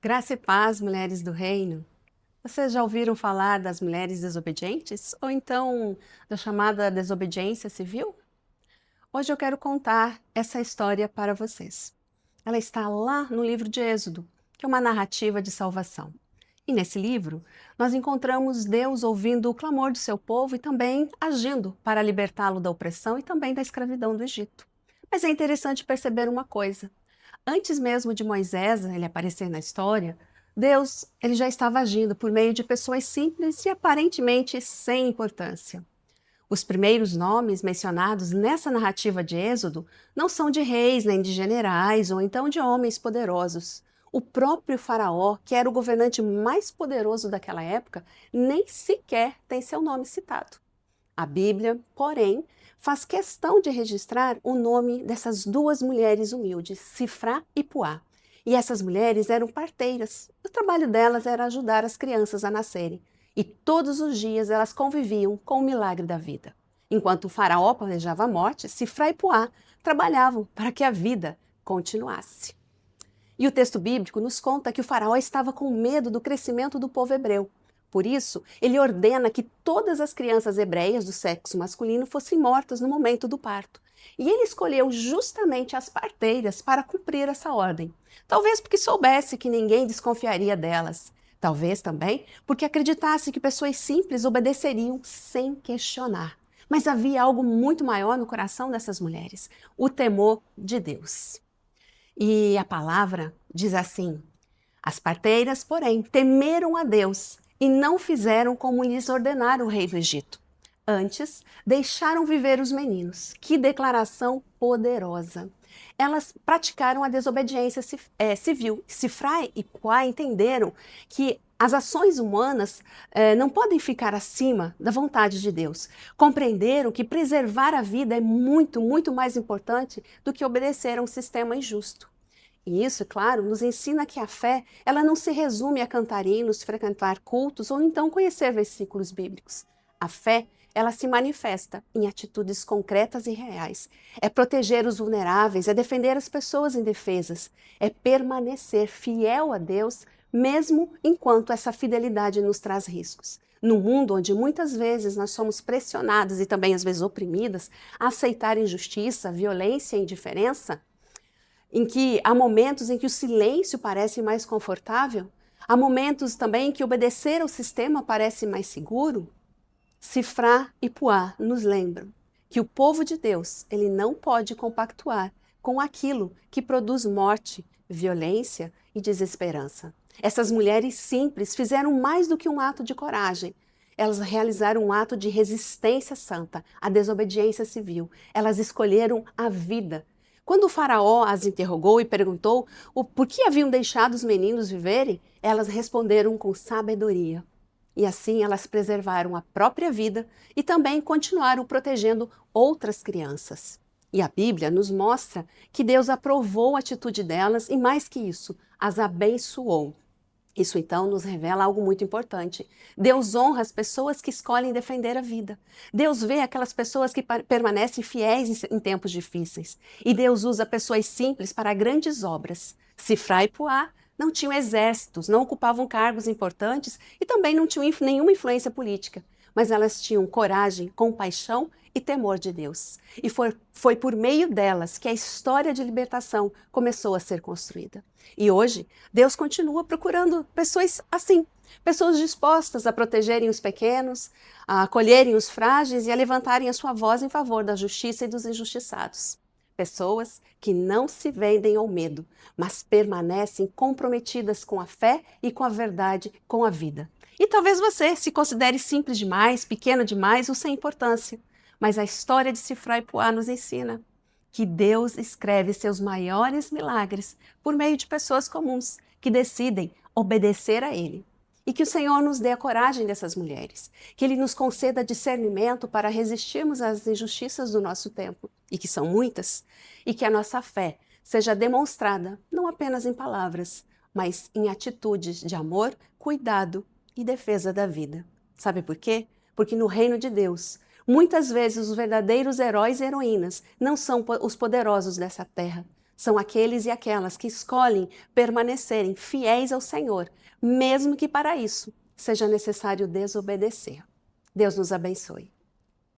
Graça e paz, mulheres do reino. Vocês já ouviram falar das mulheres desobedientes? Ou então da chamada desobediência civil? Hoje eu quero contar essa história para vocês. Ela está lá no livro de Êxodo, que é uma narrativa de salvação. E nesse livro, nós encontramos Deus ouvindo o clamor do seu povo e também agindo para libertá-lo da opressão e também da escravidão do Egito. Mas é interessante perceber uma coisa. Antes mesmo de Moisés ele aparecer na história, Deus ele já estava agindo por meio de pessoas simples e aparentemente sem importância. Os primeiros nomes mencionados nessa narrativa de Êxodo não são de reis, nem de generais ou então de homens poderosos. O próprio Faraó, que era o governante mais poderoso daquela época, nem sequer tem seu nome citado. A Bíblia, porém, faz questão de registrar o nome dessas duas mulheres humildes, Cifrá e Puá. E essas mulheres eram parteiras. O trabalho delas era ajudar as crianças a nascerem. E todos os dias elas conviviam com o milagre da vida. Enquanto o faraó planejava a morte, Cifrá e Puá trabalhavam para que a vida continuasse. E o texto bíblico nos conta que o faraó estava com medo do crescimento do povo hebreu. Por isso, ele ordena que todas as crianças hebreias do sexo masculino fossem mortas no momento do parto. E ele escolheu justamente as parteiras para cumprir essa ordem. Talvez porque soubesse que ninguém desconfiaria delas. Talvez também porque acreditasse que pessoas simples obedeceriam sem questionar. Mas havia algo muito maior no coração dessas mulheres: o temor de Deus. E a palavra diz assim: as parteiras, porém, temeram a Deus e não fizeram como lhes ordenara o rei do Egito. Antes, deixaram viver os meninos. Que declaração poderosa! Elas praticaram a desobediência civil. Cifrá e Puá entenderam que as ações humanas não podem ficar acima da vontade de Deus. Compreenderam que preservar a vida é muito, muito mais importante do que obedecer a um sistema injusto. E isso, claro, nos ensina que a fé, ela não se resume a cantar hinos, frequentar cultos ou então conhecer versículos bíblicos. A fé, ela se manifesta em atitudes concretas e reais. É proteger os vulneráveis, é defender as pessoas indefesas, é permanecer fiel a Deus, mesmo enquanto essa fidelidade nos traz riscos. No mundo onde muitas vezes nós somos pressionadas e também às vezes oprimidas a aceitar injustiça, violência e indiferença, em que há momentos em que o silêncio parece mais confortável, há momentos também em que obedecer ao sistema parece mais seguro. Cifrá e Puá nos lembram que o povo de Deus, ele não pode compactuar com aquilo que produz morte, violência e desesperança. Essas mulheres simples fizeram mais do que um ato de coragem. Elas realizaram um ato de resistência santa, à desobediência civil. Elas escolheram a vida. Quando o faraó as interrogou e perguntou por que haviam deixado os meninos viverem, elas responderam com sabedoria. E assim elas preservaram a própria vida e também continuaram protegendo outras crianças. E a Bíblia nos mostra que Deus aprovou a atitude delas e, mais que isso, as abençoou. Isso então nos revela algo muito importante. Deus honra as pessoas que escolhem defender a vida. Deus vê aquelas pessoas que permanecem fiéis em tempos difíceis. E Deus usa pessoas simples para grandes obras. Cifrá e Puá não tinham exércitos, não ocupavam cargos importantes e também não tinham nenhuma influência política. Mas elas tinham coragem, compaixão e temor de Deus. E foi por meio delas que a história de libertação começou a ser construída. E hoje, Deus continua procurando pessoas assim, pessoas dispostas a protegerem os pequenos, a acolherem os frágeis e a levantarem a sua voz em favor da justiça e dos injustiçados. Pessoas que não se vendem ao medo, mas permanecem comprometidas com a fé e com a verdade, com a vida. E talvez você se considere simples demais, pequeno demais ou sem importância. Mas a história de Cifrá e Puá nos ensina que Deus escreve seus maiores milagres por meio de pessoas comuns que decidem obedecer a Ele. E que o Senhor nos dê a coragem dessas mulheres, que Ele nos conceda discernimento para resistirmos às injustiças do nosso tempo, e que são muitas, e que a nossa fé seja demonstrada não apenas em palavras, mas em atitudes de amor, cuidado e defesa da vida. Sabe por quê? Porque no reino de Deus, muitas vezes os verdadeiros heróis e heroínas não são os poderosos dessa terra, São aqueles e aquelas que escolhem permanecerem fiéis ao Senhor, mesmo que para isso seja necessário desobedecer. Deus nos abençoe.